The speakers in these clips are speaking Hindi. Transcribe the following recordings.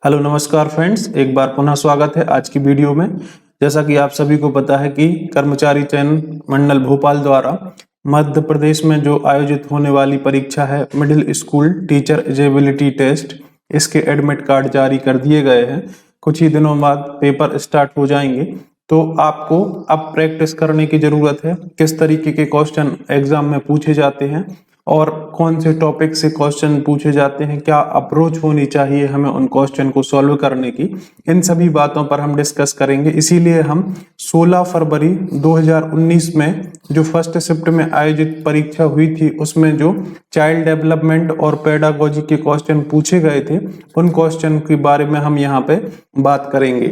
हेलो नमस्कार फ्रेंड्स, एक बार पुनः स्वागत है आज की वीडियो में। जैसा कि आप सभी को पता है कि कर्मचारी चयन मंडल भोपाल द्वारा मध्य प्रदेश में जो आयोजित होने वाली परीक्षा है middle school teacher eligibility test, इसके एडमिट कार्ड जारी कर दिए गए हैं। कुछ ही दिनों बाद पेपर स्टार्ट हो जाएंगे, तो आपको अब प्रैक्टिस करने की जरूरत है। किस तरीके के क्वेश्चन एग्जाम में पूछे जाते हैं और कौन से टॉपिक से क्वेश्चन पूछे जाते हैं, क्या अप्रोच होनी चाहिए हमें उन क्वेश्चन को सॉल्व करने की, इन सभी बातों पर हम डिस्कस करेंगे। इसीलिए हम 16 फरवरी 2019 में जो फर्स्ट शिफ्ट में आयोजित परीक्षा हुई थी उसमें जो चाइल्ड डेवलपमेंट और पेडागोजी के क्वेश्चन पूछे गए थे उन क्वेश्चन के बारे में हम यहाँ पे बात करेंगे।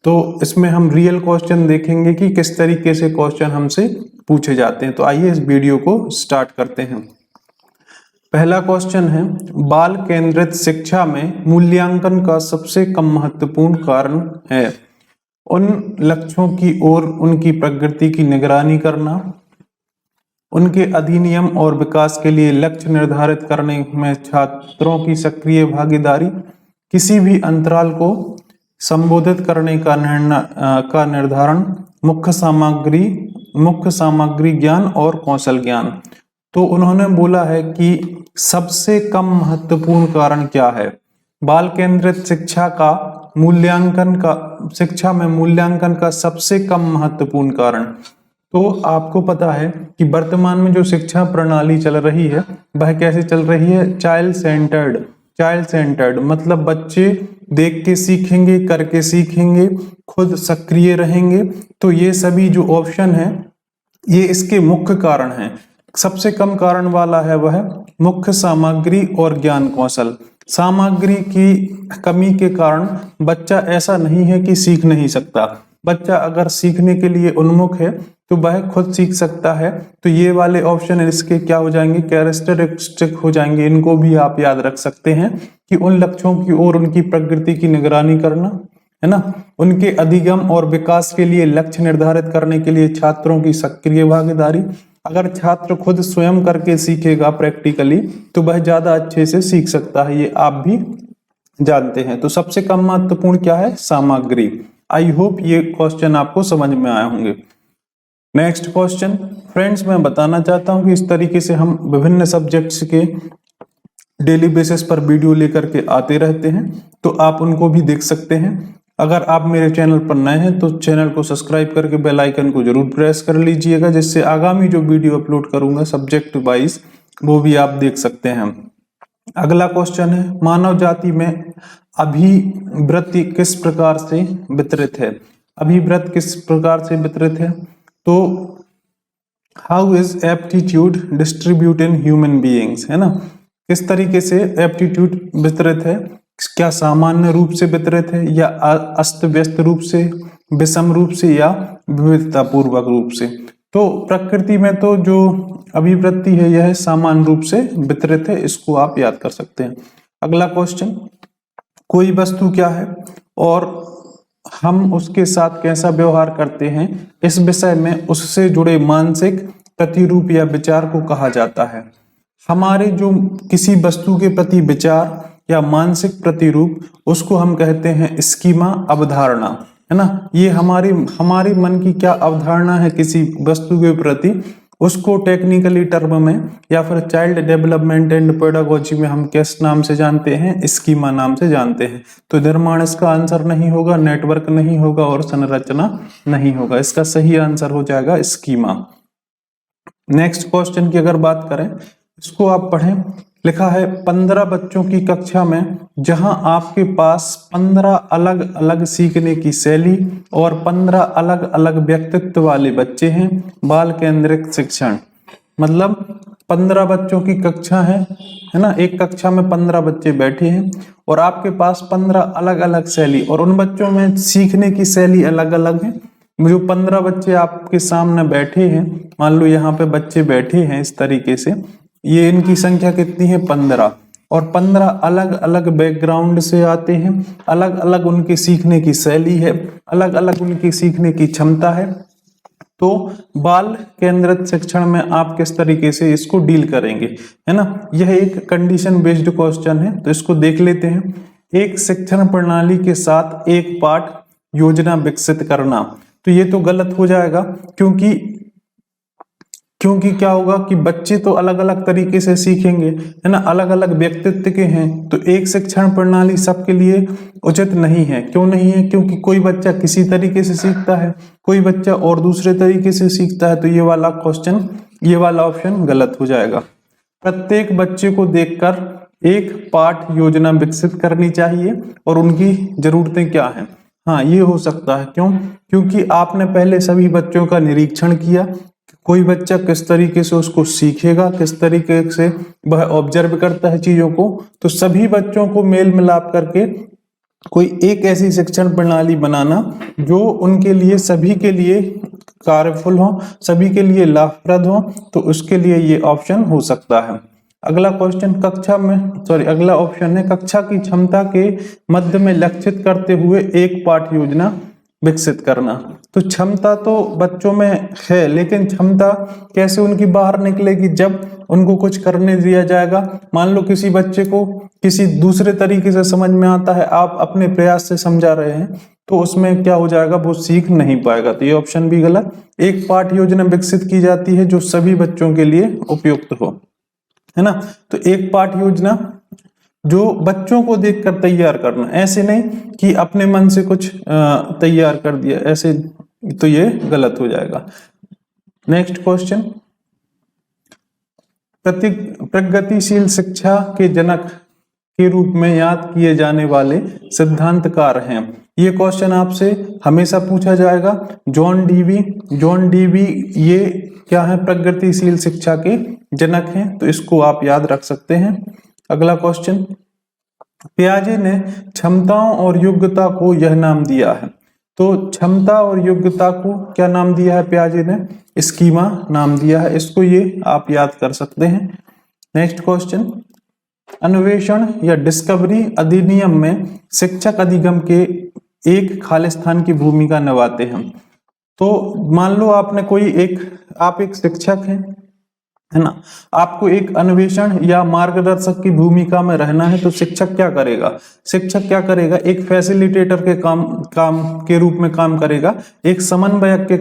तो इसमें हम रियल क्वेश्चन देखेंगे कि किस तरीके से क्वेश्चन हमसे पूछे जाते हैं। तो आइए इस वीडियो को स्टार्ट करते हैं। पहला क्वेश्चन है, बाल केंद्रित शिक्षा में मूल्यांकन का सबसे कम महत्वपूर्ण कारण है। उन लक्ष्यों की ओर उनकी प्रगति की निगरानी करना, उनके अधिनियम और विकास के लिए लक्ष्य निर्धारित करने में छात्रों की सक्रिय भागीदारी, किसी भी अंतराल को संबोधित करने का निर्धारण, मुख्य सामग्री ज्ञान और कौशल ज्ञान। तो उन्होंने बोला है कि सबसे कम महत्वपूर्ण कारण क्या है। बाल केंद्रित शिक्षा में मूल्यांकन का सबसे कम महत्वपूर्ण कारण। तो आपको पता है कि वर्तमान में जो शिक्षा प्रणाली चल रही है वह कैसे चल रही है, चाइल्ड सेंटर्ड, मतलब बच्चे देख के सीखेंगे, करके सीखेंगे, खुद सक्रिय रहेंगे। तो ये सभी जो ऑप्शन है ये इसके मुख्य कारण हैं। सबसे कम कारण वाला है वह मुख्य सामग्री और ज्ञान कौशल। सामग्री की कमी के कारण बच्चा ऐसा नहीं है कि सीख नहीं सकता। बच्चा अगर सीखने के लिए उन्मुख है तो वह खुद सीख सकता है। तो ये वाले ऑप्शन इसके क्या हो जाएंगे, कैरेक्टरिस्टिक हो जाएंगे। इनको भी आप याद रख सकते हैं कि उन लक्ष्यों की ओर उनकी प्रगति की निगरानी करना, है ना, उनके अधिगम और विकास के लिए लक्ष्य निर्धारित करने के लिए छात्रों की सक्रिय भागीदारी। अगर छात्र खुद स्वयं करके सीखेगा प्रैक्टिकली तो वह ज्यादा अच्छे से सीख सकता है, ये आप भी जानते हैं। तो सबसे कम महत्वपूर्ण क्या है, सामग्री। आई होप ये क्वेश्चन आपको समझ में आए होंगे। नेक्स्ट क्वेश्चन फ्रेंड्स, मैं बताना चाहता हूं कि इस तरीके से हम विभिन्न सब्जेक्ट्स के डेली बेसिस पर वीडियो लेकर के आते रहते हैं, तो आप उनको भी देख सकते हैं। अगर आप मेरे चैनल पर नए हैं तो चैनल को सब्सक्राइब करके बेल आइकन को जरूर प्रेस कर लीजिएगा, जिससे आगामी जो वीडियो अपलोड करूंगा सब्जेक्ट वाइज वो भी आप देख सकते हैं। अगला क्वेश्चन है, मानव जाति में अभिवृत्ति किस प्रकार से वितरित है। अभिवृत्ति किस प्रकार से वितरित है, तो how is aptitude distribute in human beings, है ना, किस तरीके से एप्टीट्यूड वितरित है, क्या सामान्य रूप से वितरित है या अस्त व्यस्त रूप से, विषम रूप से या विविधता पूर्वक रूप से। तो प्रकृति में तो जो अभिवृत्ति है यह सामान्य रूप से वितरित है, इसको आप याद कर सकते हैं। अगला क्वेश्चन, कोई वस्तु क्या है और हम उसके साथ कैसा व्यवहार करते हैं, इस विषय में उससे जुड़े मानसिक प्रतिरूप या विचार को कहा जाता है। हमारे जो किसी वस्तु के प्रति विचार या मानसिक प्रतिरूप उसको हम कहते हैं स्कीमा, अवधारणा, है ना। ये हमारी मन की क्या अवधारणा है किसी वस्तु के प्रति, उसको टेक्निकली टर्म में या फिर चाइल्ड डेवलपमेंट एंड पेडागोजी में हम किस नाम से जानते हैं, स्कीमा नाम से जानते हैं। तो निर्माण इसका आंसर नहीं होगा, नेटवर्क नहीं होगा और संरचना नहीं होगा। इसका सही आंसर हो जाएगा स्कीमा। नेक्स्ट क्वेश्चन की अगर बात करें, इसको आप पढ़ें। लिखा है 15 बच्चों की कक्षा में जहां आपके पास 15 अलग अलग सीखने की शैली और 15 अलग अलग व्यक्तित्व वाले बच्चे हैं। बाल केंद्रित शिक्षण मतलब 15 बच्चों की कक्षा है ना, एक कक्षा में 15 बच्चे बैठे हैं और आपके पास 15 अलग अलग शैली, और उन बच्चों में सीखने की शैली अलग अलग है। जो 15 बच्चे आपके सामने बैठे हैं, मान लो यहाँ पे बच्चे बैठे हैं इस तरीके से, ये इनकी संख्या कितनी है, 15, और 15 अलग अलग बैकग्राउंड से आते हैं, अलग अलग उनकी सीखने की शैली है, अलग अलग उनकी सीखने की क्षमता है। तो बाल केंद्रित शिक्षण में आप किस तरीके से इसको डील करेंगे, है ना। यह एक कंडीशन बेस्ड क्वेश्चन है, तो इसको देख लेते हैं। एक शिक्षण प्रणाली के साथ एक पाठ योजना विकसित करना। तो ये तो गलत हो जाएगा, क्योंकि क्या होगा कि बच्चे तो अलग अलग तरीके से सीखेंगे, है ना, अलग अलग व्यक्तित्व के हैं। तो एक शिक्षण प्रणाली सबके लिए उचित नहीं है। क्यों नहीं है? क्योंकि कोई बच्चा किसी तरीके से सीखता है, कोई बच्चा और दूसरे तरीके से सीखता है। तो ये वाला क्वेश्चन, ये वाला ऑप्शन गलत हो जाएगा। प्रत्येक बच्चे को देखकर एक पाठ योजना विकसित करनी चाहिए और उनकी जरूरतें क्या हैं। हाँ, ये हो सकता है। क्यों? क्योंकि आपने पहले सभी बच्चों का निरीक्षण किया, कोई बच्चा किस तरीके से उसको सीखेगा, किस तरीके से वह ऑब्जर्व करता है चीजों को। तो सभी बच्चों को मेल मिलाप करके कोई एक ऐसी शिक्षण प्रणाली बनाना जो उनके लिए, सभी के लिए कार्यफुल हो, सभी के लिए लाभप्रद हो। तो उसके लिए ये ऑप्शन हो सकता है। अगला क्वेश्चन, अगला ऑप्शन है कक्षा की क्षमता के मध्य में लक्षित करते हुए एक पाठ योजना विकसित करना। तो क्षमता तो बच्चों में है, लेकिन क्षमता कैसे उनकी बाहर निकलेगी? जब उनको कुछ करने दिया जाएगा। मान लो किसी बच्चे को किसी दूसरे तरीके से समझ में आता है, आप अपने प्रयास से समझा रहे हैं, तो उसमें क्या हो जाएगा, वो सीख नहीं पाएगा। तो ये ऑप्शन भी गलत। एक पाठ योजना विकसित की जाती है जो सभी बच्चों के लिए उपयुक्त हो, है ना। तो एक पाठ योजना जो बच्चों को देखकर तैयार करना, ऐसे नहीं कि अपने मन से कुछ तैयार कर दिया, ऐसे तो ये गलत हो जाएगा। नेक्स्ट क्वेश्चन, प्रगतिशील शिक्षा के जनक के रूप में याद किए जाने वाले सिद्धांतकार हैं। ये क्वेश्चन आपसे हमेशा पूछा जाएगा। जॉन डीवी ये क्या है? प्रगतिशील शिक्षा के जनक हैं। तो इसको आप याद रख सकते हैं। अगला क्वेश्चन, पियाजे ने क्षमताओं और योग्यता को यह नाम दिया है। तो क्षमता और योग्यता को क्या नाम दिया है पियाजे ने? स्कीमा नाम दिया है। इसको ये आप याद कर सकते हैं। नेक्स्ट क्वेश्चन, अन्वेषण या डिस्कवरी अधिनियम में शिक्षक अधिगम के एक खालिस्तान की भूमिका निभाते हैं। तो मान लो आपने आप एक शिक्षक हैं, है ना, आपको एक अन्वेषण या मार्गदर्शक की भूमिका में रहना है। तो शिक्षक क्या करेगा? एक फैसिलिटेटर के काम के रूप में काम करेगा, एक समन्वयक के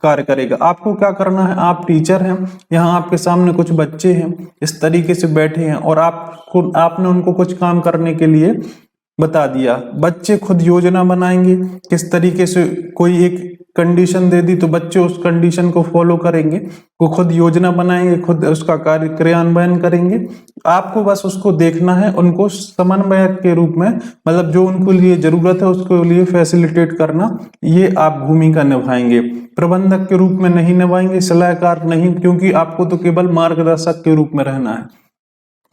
कार्य करेगा। आपको क्या करना है? आप टीचर हैं, यहाँ आपके सामने कुछ बच्चे हैं, इस तरीके से बैठे हैं और आपने उनको कुछ काम करने के लिए बता दिया। बच्चे खुद योजना बनाएंगे, किस तरीके से, कोई एक कंडीशन दे दी तो बच्चे उस कंडीशन को फॉलो करेंगे, वो खुद योजना बनाएंगे, खुद उसका कार्य क्रियान्वयन करेंगे। आपको बस उसको देखना है, उनको समन्वयक के रूप में, मतलब जो उनको लिए जरूरत है उसके लिए फैसिलिटेट करना, ये आप भूमिका निभाएंगे। प्रबंधक के रूप में नहीं निभाएंगे, सलाहकार नहीं, क्योंकि आपको तो केवल मार्गदर्शक के रूप में रहना है।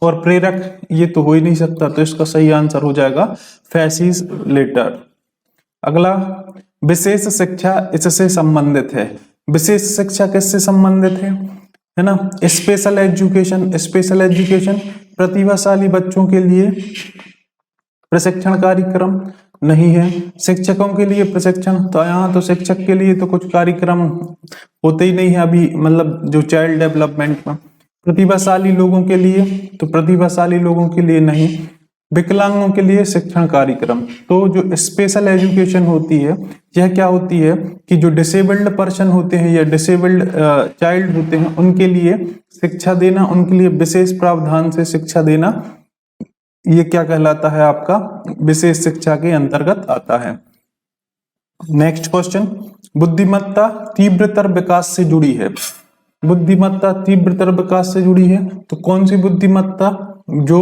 और प्रेरक ये तो हो ही नहीं सकता। तो इसका सही आंसर हो जाएगा फैसिलिटेटर। अगला, विशेष शिक्षा इससे संबंधित है। विशेष शिक्षा किससे संबंधित है ना? स्पेशल एजुकेशन प्रतिभाशाली बच्चों के लिए प्रशिक्षण कार्यक्रम नहीं है। शिक्षकों के लिए प्रशिक्षण, तो यहाँ तो शिक्षक के लिए तो कुछ कार्यक्रम होते ही नहीं है अभी, मतलब जो चाइल्ड डेवलपमेंट में। प्रतिभाशाली लोगों के लिए, तो प्रतिभाशाली लोगों के लिए नहीं। विकलांगों के लिए शिक्षण कार्यक्रम। तो जो स्पेशल एजुकेशन होती है, यह क्या होती है कि जो डिसेबल्ड पर्सन होते हैं या डिसेबल्ड चाइल्ड होते हैं, उनके लिए शिक्षा देना, उनके लिए विशेष प्रावधान से शिक्षा देना, ये क्या कहलाता है? आपका विशेष शिक्षा के अंतर्गत आता है। नेक्स्ट क्वेश्चन, बुद्धिमत्ता तीव्रतर विकास से जुड़ी है। बुद्धिमत्ता तीव्रतर विकास से जुड़ी है, तो कौन सी बुद्धिमत्ता? जो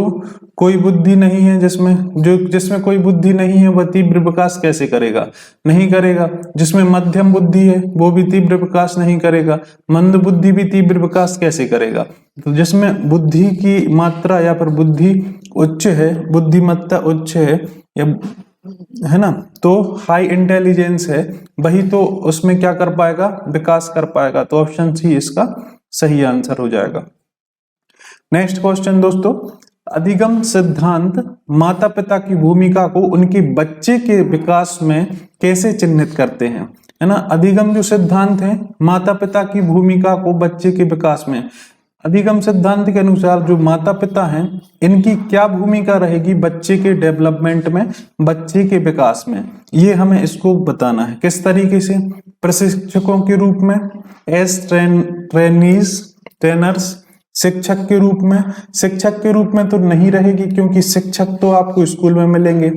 कोई बुद्धि नहीं है, जिसमें कोई बुद्धि नहीं है, वह तीव्र विकास कैसे करेगा? नहीं करेगा। जिसमें मध्यम बुद्धि है वो भी तीव्र विकास नहीं करेगा। मंद बुद्धि भी तीव्र विकास कैसे करेगा? तो जिसमें बुद्धि की मात्रा या फिर बुद्धि उच्च है, बुद्धिमत्ता उच्च है ना, तो हाई इंटेलिजेंस है, वही तो उसमें क्या कर पाएगा? विकास कर पाएगा। तो ऑप्शन सी इसका सही आंसर हो जाएगा। नेक्स्ट क्वेश्चन दोस्तों, अधिगम सिद्धांत माता पिता की भूमिका को उनके बच्चे के विकास में कैसे चिन्हित करते हैं? है ना, अधिगम जो सिद्धांत है, माता पिता की भूमिका को बच्चे के विकास में अधिगम सिद्धांत के अनुसार जो माता पिता हैं इनकी क्या भूमिका रहेगी बच्चे के डेवलपमेंट में, बच्चे के विकास में, ये हमें इसको बताना है। किस तरीके से? प्रशिक्षकों के रूप में, एज ट्रेनर्स, शिक्षक के रूप में। शिक्षक के रूप में तो नहीं रहेगी क्योंकि शिक्षक तो आपको स्कूल में मिलेंगे।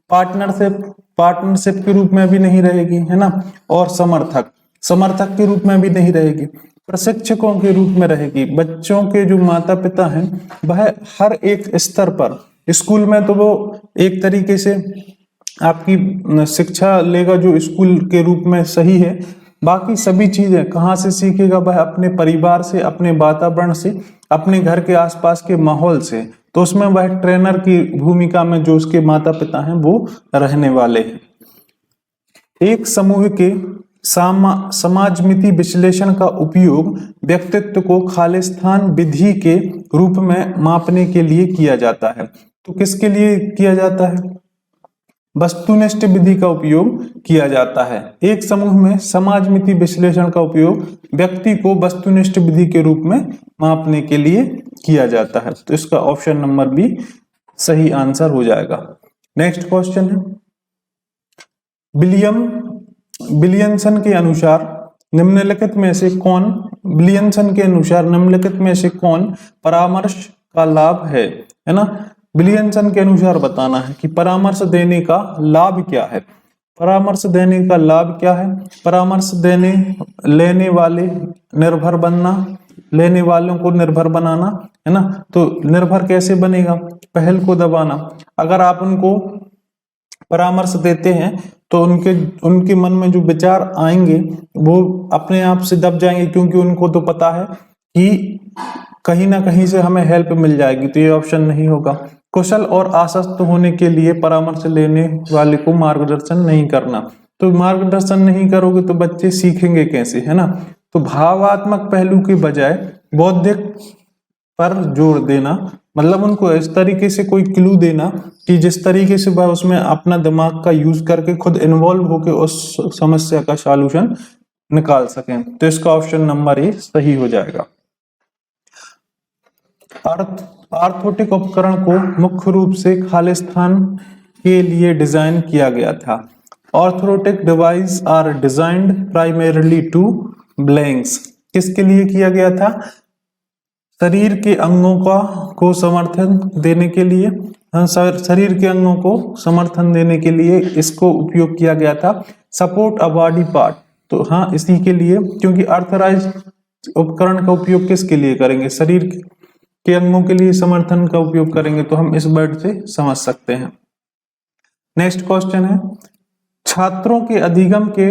पार्टनरशिप के रूप में भी नहीं रहेगी, है ना। और समर्थक के रूप में भी नहीं रहेगी। प्रशिक्षकों के रूप में रहेगी। बच्चों के जो माता पिता हैं वह हर एक स्तर पर, स्कूल में तो वो एक तरीके से आपकी शिक्षा लेगा जो स्कूल के रूप में सही है, बाकी सभी चीजें कहाँ से सीखेगा? वह अपने परिवार से, अपने वातावरण से, अपने घर के आसपास के माहौल से। तो उसमें वह ट्रेनर की भूमिका में जो उसके माता पिता हैं वो रहने वाले हैं। एक समूह के समाजमिति विश्लेषण का उपयोग व्यक्तित्व को खालिस्तान विधि के रूप में मापने के लिए किया जाता है। तो किसके लिए किया जाता है? वस्तुनिष्ठ विधि का उपयोग किया जाता है। एक समूह में समाजमिति विश्लेषण का उपयोग व्यक्ति को वस्तुनिष्ठ विधि के रूप में मापने के लिए किया जाता है। तो इसका ऑप्शन नंबर बी सही आंसर हो जाएगा। नेक्स्ट क्वेश्चन है, विलियमसन के अनुसार निम्नलिखित में से कौन परामर्श का लाभ है ना। विलियमसन के अनुसार बताना है कि परामर्श देने का लाभ क्या है। परामर्श देने का लाभ क्या है? परामर्श लेने वालों को निर्भर बनाना, है ना। तो निर्भर कैसे बनेगा? पहल को दबाना। अगर आप उनको परामर्श देते हैं तो उनके मन में जो विचार आएंगे वो अपने आप से दब जाएंगे, क्योंकि उनको तो पता है कि कहीं ना कहीं से हमें हेल्प मिल जाएगी। तो ये ऑप्शन नहीं होगा। कुशल और आश्वस्त होने के लिए परामर्श लेने वाले को मार्गदर्शन नहीं करना। तो मार्गदर्शन नहीं करोगे तो बच्चे सीखेंगे कैसे, है ना। तो भावात्मक पहलू के बजाय बौद्धिक पर जोर देना, मतलब उनको इस तरीके से कोई क्लू देना कि जिस तरीके से वह उसमें अपना दिमाग का यूज करके खुद इन्वॉल्व होकर उस समस्या का सॉल्यूशन निकाल सकें। तो इसका ऑप्शन नंबर ए सही हो जाएगा। आर्थोटिक उपकरण को मुख्य रूप से खालिस्तान के लिए डिजाइन किया गया था। Orthotic device are designed primarily to blanks. किसके लिए किया गया था? शरीर के अंगों को समर्थन देने के लिए, शरीर के अंगों को समर्थन देने के लिए इसको उपयोग किया गया था। सपोर्ट अ बॉडी पार्ट, तो हाँ इसी के लिए, क्योंकि अर्थराइज उपकरण का उपयोग किसके लिए करेंगे? शरीर के अंगों के लिए समर्थन का उपयोग करेंगे। तो हम इस वर्ड से समझ सकते हैं। नेक्स्ट क्वेश्चन है, छात्रों के अधिगम के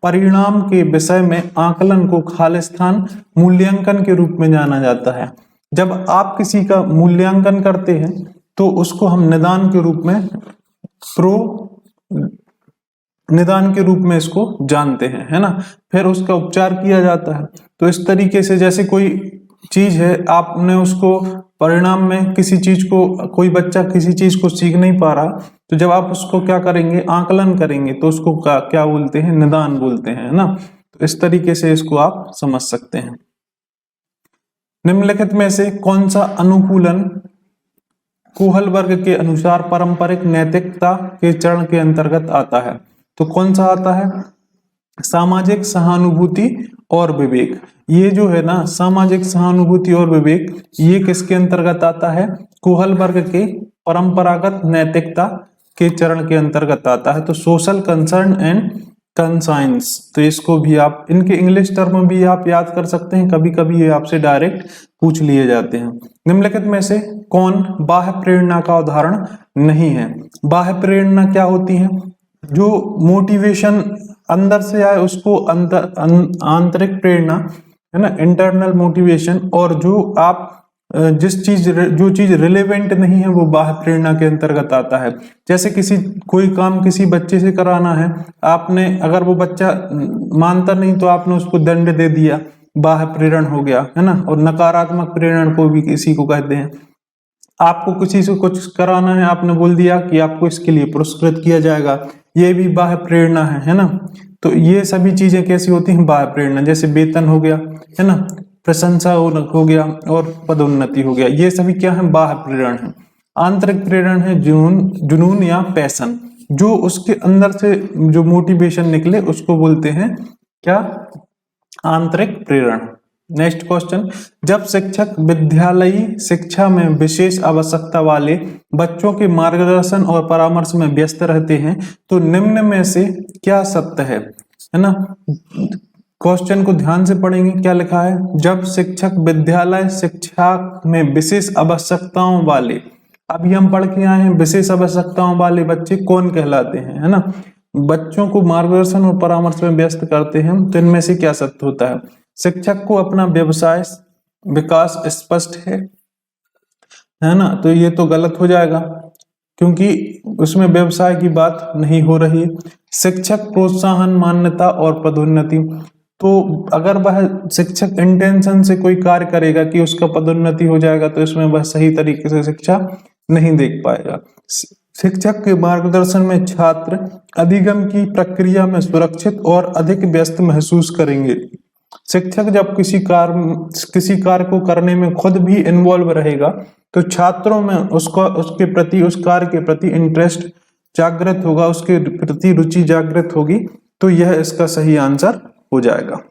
परिणाम के विषय में आकलन को खालिस्तान मूल्यांकन के रूप में जाना जाता है। जब आप किसी का मूल्यांकन करते हैं तो उसको हम निदान के रूप में निदान के रूप में इसको जानते हैं, है ना। फिर उसका उपचार किया जाता है। तो इस तरीके से जैसे कोई चीज है, आपने उसको परिणाम में किसी चीज को, कोई बच्चा किसी चीज को सीख नहीं पा रहा, तो जब आप उसको क्या करेंगे? आकलन करेंगे, तो उसको क्या बोलते हैं? निदान बोलते हैं, है ना। तो इस तरीके से इसको आप समझ सकते हैं। निम्नलिखित में से कौन सा अनुकूलन कोहल वर्ग के अनुसार पारंपरिक नैतिकता के चरण के अंतर्गत आता है? तो कौन सा आता है? सामाजिक सहानुभूति और विवेक। ये जो है ना, सामाजिक सहानुभूति और विवेक, ये किसके अंतर्गत आता है? कोहल वर्ग के परंपरागत नैतिकता के चरण के अंतर्गत आता है। तो सोशल कंसर्न एंड कंसाइंस। तो इसको भी आप इनके इंग्लिश टर्म भी आप याद कर सकते हैं, कभी कभी ये आपसे डायरेक्ट पूछ लिए जाते हैं। निम्नलिखित में से कौन बाह्य प्रेरणा का उदाहरण नहीं है? बाह्य प्रेरणा क्या होती है? जो मोटिवेशन अंदर से आए उसको आंतरिक प्रेरणा, है ना, इंटरनल मोटिवेशन। और जो आप जो चीज रिलेवेंट नहीं है वो बाह्य प्रेरणा के अंतर्गत आता है। जैसे कोई काम किसी बच्चे से कराना है, आपने, अगर वो बच्चा मानता नहीं तो आपने उसको दंड दे दिया, बाह्य प्रेरण हो गया, है ना। और नकारात्मक प्रेरण को भी किसी को कहते हैं। आपको किसी से कुछ कराना है, आपने बोल दिया कि आपको इसके लिए पुरस्कृत किया जाएगा, ये भी बाह्य प्रेरणा है ना। तो ये सभी चीजें कैसी होती हैं? बाह्य प्रेरणा। जैसे वेतन हो गया, है ना, प्रशंसा हो गया और पदोन्नति हो गया। ये सभी क्या है, बाह्य प्रेरण है। आंतरिक प्रेरण है जुनून या पैशन, जो उसके अंदर से जो मोटिवेशन निकले उसको बोलते हैं क्या, आंतरिक प्रेरण। नेक्स्ट क्वेश्चन, जब शिक्षक विद्यालयी शिक्षा में विशेष आवश्यकता वाले बच्चों के मार्गदर्शन और परामर्श में व्यस्त रहते हैं तो निम्न में से क्या सत्य है ना। क्वेश्चन को ध्यान से पढ़ेंगे, क्या लिखा है, जब शिक्षक विद्यालय शिक्षा में विशेष आवश्यकताओं वाले, अभी हम पढ़ के आए हैं विशेष आवश्यकताओं वाले बच्चे कौन कहलाते हैं, है ना, बच्चों को मार्गदर्शन और परामर्श में व्यस्त करते हैं, तो इनमें से क्या सत्य होता है। शिक्षक को अपना व्यवसाय विकास स्पष्ट है ना, तो ये तो गलत हो जाएगा क्योंकि उसमें व्यवसाय की बात नहीं हो रही है। शिक्षक प्रोत्साहन, मान्यता और पदोन्नति, तो अगर वह शिक्षक इंटेंशन से कोई कार्य करेगा कि उसका पदोन्नति हो जाएगा तो इसमें वह सही तरीके से शिक्षा नहीं देख पाएगा। शिक्षक के मार्गदर्शन में छात्र अधिगम की प्रक्रिया में सुरक्षित और अधिक व्यस्त महसूस करेंगे। शिक्षक जब किसी कार्य को करने में खुद भी इन्वॉल्व रहेगा तो छात्रों में उसके प्रति, उस कार्य के प्रति इंटरेस्ट जागृत होगा, उसके प्रति रुचि जागृत होगी, तो यह इसका सही आंसर हो जाएगा।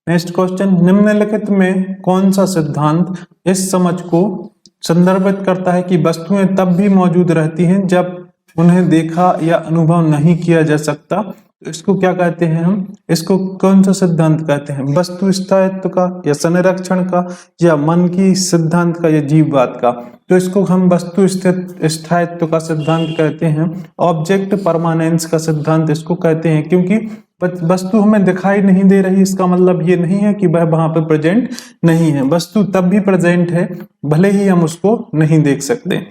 नेक्स्ट क्वेश्चन, निम्नलिखित में कौन सा सिद्धांत इस समझ को संदर्भित करता है कि वस्तुएं तब भी मौजूद रहती हैं जब उन्हें देखा या अनुभव नहीं किया जा सकता। इसको क्या कहते हैं हम, इसको कौन सा सिद्धांत कहते हैं, वस्तु स्थायित्व का या संरक्षण का या मन की सिद्धांत का या जीववाद का। तो इसको हम वस्तु स्थायित्व का सिद्धांत कहते हैं, ऑब्जेक्ट परमानेंस का सिद्धांत इसको कहते हैं, क्योंकि वस्तु हमें दिखाई नहीं दे रही, इसका मतलब ये नहीं है कि वह वहां पर प्रेजेंट नहीं है, वस्तु तब भी प्रेजेंट है भले ही हम उसको नहीं देख सकते।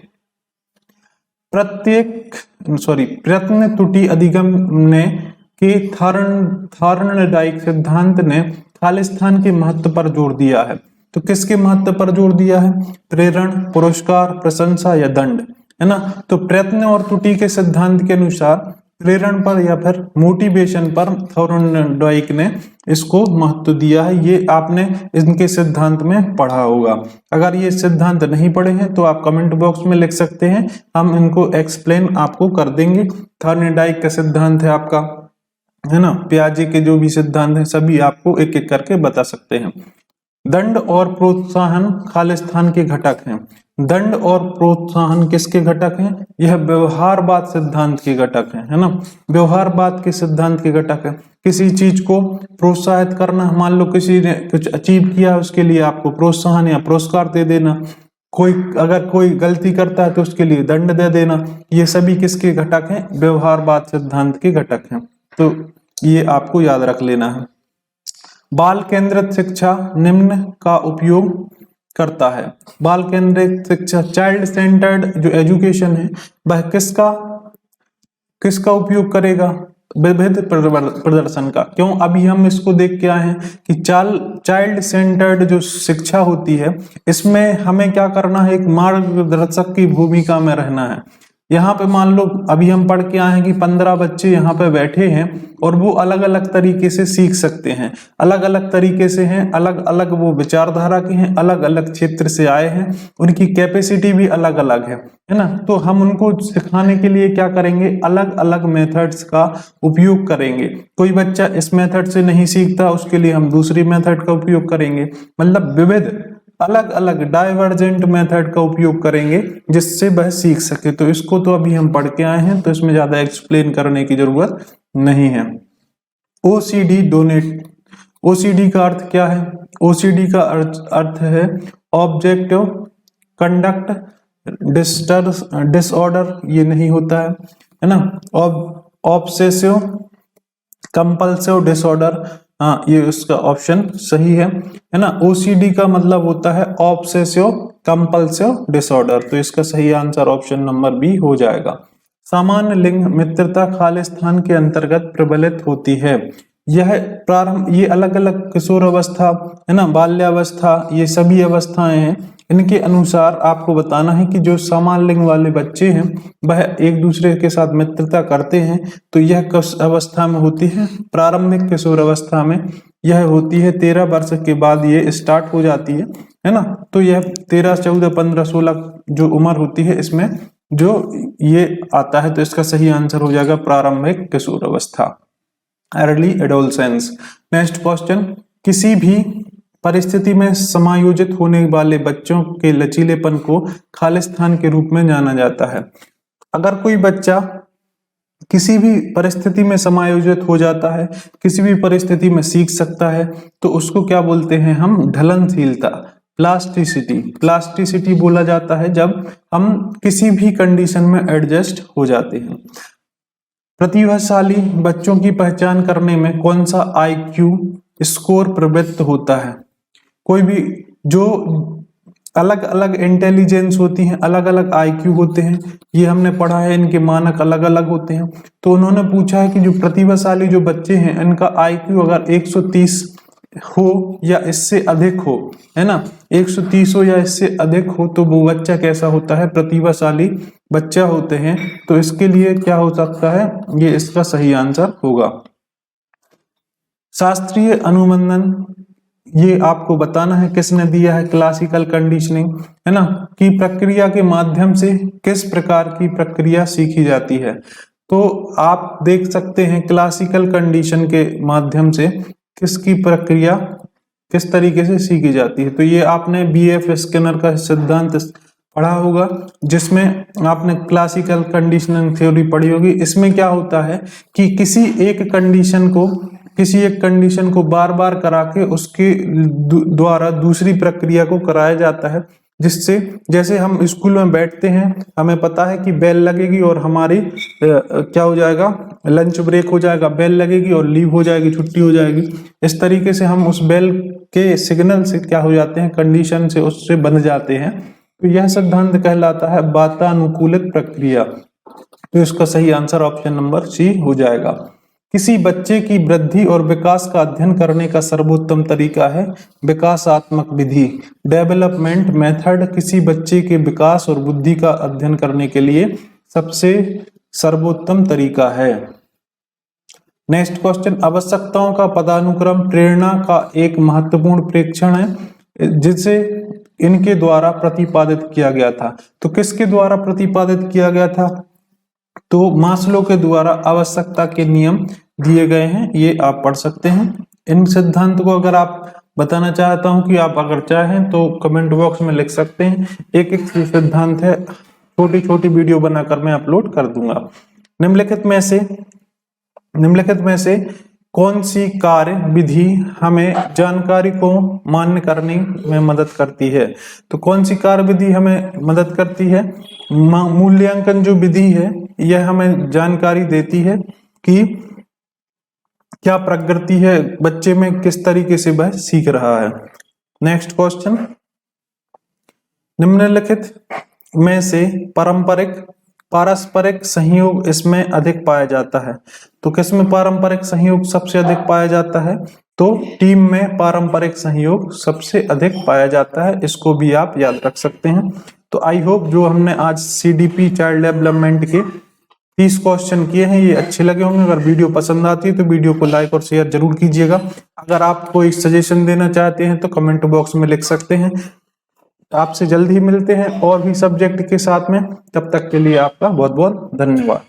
प्रयत्न त्रुटि अधिगम ने के थॉर्नडाइक सिद्धांत ने खालिस्तान के महत्व पर जोर दिया है। तो किसके महत्व पर जोर दिया है, प्रेरण, पुरस्कार, प्रशंसा या दंड, है ना। तो प्रयत्न और त्रुटि के सिद्धांत के अनुसार प्रेरण पर या फिर मोटिवेशन पर थॉर्नडाइक ने इसको महत्व दिया है। ये आपने इनके सिद्धांत में पढ़ा होगा। अगर ये सिद्धांत नहीं पढ़े हैं तो आप कमेंट बॉक्स में लिख सकते हैं, हम इनको एक्सप्लेन आपको कर देंगे। थॉर्नडाइक का सिद्धांत है आपका, है ना, पियाजे के जो भी सिद्धांत हैं सभी आपको एक एक करके बता सकते हैं। दंड और प्रोत्साहन खालिस्तान के घटक हैं। दंड और प्रोत्साहन किसके घटक हैं, यह व्यवहारवाद सिद्धांत के घटक हैं, है ना, व्यवहारवाद के सिद्धांत के घटक है। किसी चीज को प्रोत्साहित करना, मान लो किसी ने कुछ अचीव किया उसके लिए आपको प्रोत्साहन या पुरस्कार दे देना, अगर कोई गलती करता है तो उसके लिए दंड दे देना, ये सभी किसके घटक हैं, व्यवहारवाद सिद्धांत के घटक हैं। तो ये आपको याद रख लेना है। बाल केंद्रित शिक्षा निम्न का उपयोग करता है। बाल केंद्रित शिक्षा, चाइल्ड सेंटर्ड जो एजुकेशन है वह किसका उपयोग करेगा, विविध प्रदर्शन का। क्यों, अभी हम इसको देख के आए हैं कि चाइल्ड सेंटर्ड जो शिक्षा होती है इसमें हमें क्या करना है, एक मार्गदर्शक की भूमिका में रहना है। यहाँ पे मान लो अभी हम पढ़ के आए हैं कि 15 बच्चे यहाँ पे बैठे हैं और वो अलग अलग तरीके से सीख सकते हैं, अलग अलग तरीके से हैं, अलग अलग वो विचारधारा के हैं, अलग अलग क्षेत्र से आए हैं, उनकी कैपेसिटी भी अलग अलग है ना। तो हम उनको सिखाने के लिए क्या करेंगे, अलग अलग मेथड्स का उपयोग करेंगे। कोई बच्चा इस मेथड से नहीं सीखता, उसके लिए हम दूसरी मेथड का उपयोग करेंगे, मतलब विविध अलग अलग डाइवर्जेंट मेथड का उपयोग करेंगे जिससे वह सीख सके। तो इसको तो अभी हम पढ़ के आए हैं तो इसमें ज्यादा एक्सप्लेन करने की जरूरत नहीं है। ओसीडी डोनेट, ओसीडी का अर्थ क्या है, ओसीडी का अर्थ है ऑब्जेक्टिव कंडक्ट डिसऑर्डर, ये नहीं होता है ना, ऑब्सेसिव कंपल्सिव डिसऑर्डर, हाँ ये उसका ऑप्शन सही है ना। ओसीडी का मतलब होता है ऑब्सेसिव कंपल्सिव डिसऑर्डर, तो इसका सही आंसर ऑप्शन नंबर बी हो जाएगा। सामान्य लिंग मित्रता खालिस्तान के अंतर्गत प्रबलित होती है। यह प्रारंभ, ये अलग अलग किशोर अवस्था है ना, बाल्यावस्था, ये सभी अवस्थाएं हैं। इनके अनुसार आपको बताना है कि जो समान लिंग वाले बच्चे हैं वह एक दूसरे के साथ मित्रता करते हैं, तो यह किस अवस्था में होती है, प्रारंभिक किशोर अवस्था में यह होती है 13 वर्ष के बाद ये स्टार्ट हो जाती है ना। तो यह 13, 14, 15, 16 जो उम्र होती है इसमें जो ये आता है, तो इसका सही आंसर हो जाएगा प्रारंभिक किशोर अवस्था, अर्ली एडोलसेंस। नेक्स्ट क्वेश्चन, किसी भी परिस्थिति में समायोजित होने वाले बच्चों के लचीलेपन को खालिस्तान के रूप में जाना जाता है। अगर कोई बच्चा किसी भी परिस्थिति में समायोजित हो जाता है, किसी भी परिस्थिति में सीख सकता है, तो उसको क्या बोलते हैं हम, ढलनशीलता, प्लास्टिसिटी। प्लास्टिसिटी बोला जाता है जब हम किसी भी कंडीशन में एडजस्ट हो जाते हैं। प्रतिभाशाली बच्चों की पहचान करने में कौन सा IQ स्कोर प्रवृत्त होता है? कोई भी जो अलग अलग इंटेलिजेंस होती हैं, अलग अलग IQ होते हैं, ये हमने पढ़ा है, इनके मानक अलग अलग होते हैं। तो उन्होंने पूछा है कि जो प्रतिभाशाली जो बच्चे हैं इनका IQ अगर 130 हो या इससे अधिक हो, है ना, 130 हो या इससे अधिक हो, तो वो बच्चा कैसा होता है, प्रतिभाशाली बच्चा होते हैं। तो इसके लिए क्या हो सकता है, ये इसका सही आंसर होगा। शास्त्रीय अनुबंधन, ये आपको बताना है किसने दिया है, क्लासिकल कंडीशनिंग, है ना, की प्रक्रिया के माध्यम से किस प्रकार की प्रक्रिया सीखी जाती है। तो आप देख सकते हैं क्लासिकल कंडीशन के माध्यम से किसकी प्रक्रिया किस तरीके से सीखी जाती है। तो ये आपने BF स्किनर का सिद्धांत पढ़ा होगा, जिसमें आपने क्लासिकल कंडीशनिंग थ्योरी पढ़ी होगी। इसमें क्या होता है कि किसी एक कंडीशन को बार बार करा के उसके द्वारा दूसरी प्रक्रिया को कराया जाता है, जिससे जैसे हम स्कूल में बैठते हैं, हमें पता है कि बेल लगेगी और हमारी क्या हो जाएगा, लंच ब्रेक हो जाएगा, बेल लगेगी और लीव हो जाएगी, छुट्टी हो जाएगी। इस तरीके से हम उस बेल के सिग्नल से क्या हो जाते हैं, कंडीशन से उससे बन जाते हैं। तो यह सिद्धांत कहलाता है वातानुकूलित प्रक्रिया। तो इसका सही आंसर ऑप्शन नंबर C हो जाएगा। किसी बच्चे की वृद्धि और विकास का अध्ययन करने का सर्वोत्तम तरीका है विकासात्मक विधि, डेवलपमेंट मेथड। किसी बच्चे के विकास और बुद्धि का अध्ययन करने के लिए सबसे सर्वोत्तम तरीका है। नेक्स्ट क्वेश्चन, आवश्यकताओं का पदानुक्रम प्रेरणा का एक महत्वपूर्ण प्रेक्षण है जिसे इनके द्वारा प्रतिपादित किया गया था। तो किसके द्वारा प्रतिपादित किया गया था, तो मास्लो के द्वारा आवश्यकता के नियम दिए गए हैं, ये आप पढ़ सकते हैं। इन सिद्धांत को अगर आप बताना चाहता हूं कि आप अगर चाहें तो कमेंट बॉक्स में लिख सकते हैं। एक एक सिद्धांत है, छोटी छोटी वीडियो बनाकर मैं अपलोड कर दूंगा। निम्नलिखित में से कौन सी कार्य विधि हमें जानकारी को मान्य करने में मदद करती है? तो कौन सी कार्य विधि हमें मदद करती है? मूल्यांकन जो विधि है यह हमें जानकारी देती है कि क्या प्रगति है बच्चे में, किस तरीके से वह सीख रहा है। नेक्स्ट क्वेश्चन, निम्नलिखित में से पारस्परिक सहयोग इसमें अधिक पाया जाता है। तो किसमें पारंपरिक सहयोग सबसे अधिक पाया जाता है? तो टीम में पारंपरिक सहयोग सबसे अधिक पाया जाता है। इसको भी आप याद रख सकते हैं। तो आई होप जो हमने आज CDP चाइल्ड डेवलपमेंट के 30 क्वेश्चन किए हैं ये अच्छे लगे होंगे। अगर वीडियो पसंद आती है तो वीडियो को लाइक और शेयर जरूर कीजिएगा। अगर आप कोई सजेशन देना चाहते हैं तो कमेंट बॉक्स में लिख सकते हैं। आपसे जल्द ही मिलते हैं और भी सब्जेक्ट के साथ में। तब तक के लिए आपका बहुत बहुत धन्यवाद।